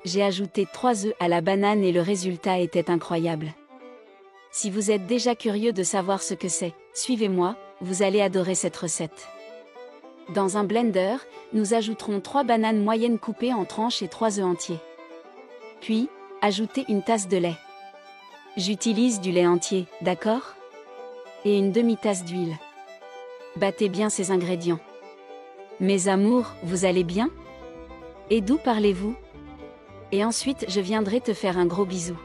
J'ai ajouté 3 œufs à la banane et le résultat était incroyable. Si vous êtes déjà curieux de savoir ce que c'est, suivez-moi, vous allez adorer cette recette. Dans un blender, nous ajouterons 3 bananes moyennes coupées en tranches et 3 œufs entiers. Puis, ajoutez une tasse de lait. J'utilise du lait entier, d'accord? Et une demi-tasse d'huile. Battez bien ces ingrédients. Mes amours, vous allez bien? Et d'où parlez-vous? Et ensuite je viendrai te faire un gros bisou.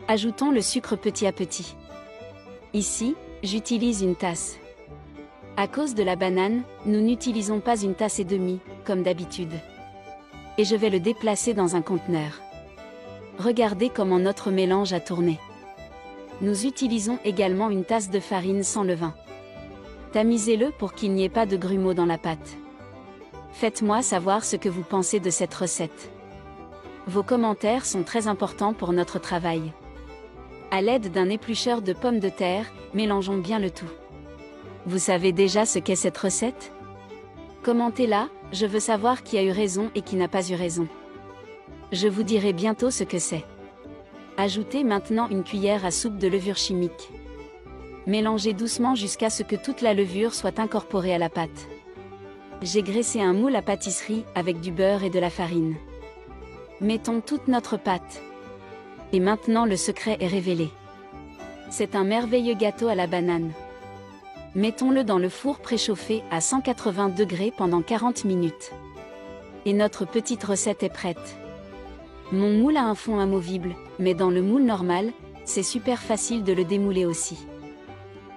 Ajoutons le sucre petit à petit. Ici, j'utilise une tasse. À cause de la banane, nous n'utilisons pas une tasse et demie, comme d'habitude. Et je vais le déplacer dans un conteneur. Regardez comment notre mélange a tourné. Nous utilisons également une tasse de farine sans levain. Tamisez-le pour qu'il n'y ait pas de grumeaux dans la pâte. Faites-moi savoir ce que vous pensez de cette recette. Vos commentaires sont très importants pour notre travail. À l'aide d'un éplucheur de pommes de terre, mélangeons bien le tout. Vous savez déjà ce qu'est cette recette? Commentez-la, je veux savoir qui a eu raison et qui n'a pas eu raison. Je vous dirai bientôt ce que c'est. Ajoutez maintenant une cuillère à soupe de levure chimique. Mélangez doucement jusqu'à ce que toute la levure soit incorporée à la pâte. J'ai graissé un moule à pâtisserie avec du beurre et de la farine. Mettons toute notre pâte. Et maintenant le secret est révélé. C'est un merveilleux gâteau à la banane. Mettons-le dans le four préchauffé à 180 degrés pendant 40 minutes. Et notre petite recette est prête. Mon moule a un fond amovible, mais dans le moule normal, c'est super facile de le démouler aussi.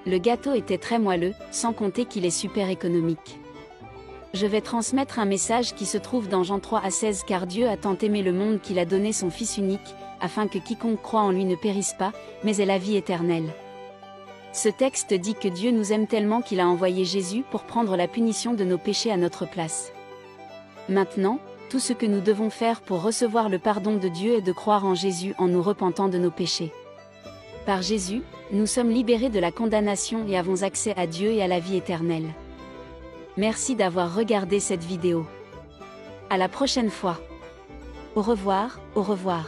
Le gâteau était très moelleux, sans compter qu'il est super économique. Je vais transmettre un message qui se trouve dans Jean 3 à 16 car Dieu a tant aimé le monde qu'il a donné son Fils unique, afin que quiconque croit en lui ne périsse pas, mais ait la vie éternelle. Ce texte dit que Dieu nous aime tellement qu'il a envoyé Jésus pour prendre la punition de nos péchés à notre place. Maintenant, tout ce que nous devons faire pour recevoir le pardon de Dieu est de croire en Jésus en nous repentant de nos péchés. Par Jésus, nous sommes libérés de la condamnation et avons accès à Dieu et à la vie éternelle. Merci d'avoir regardé cette vidéo. À la prochaine fois. Au revoir, au revoir.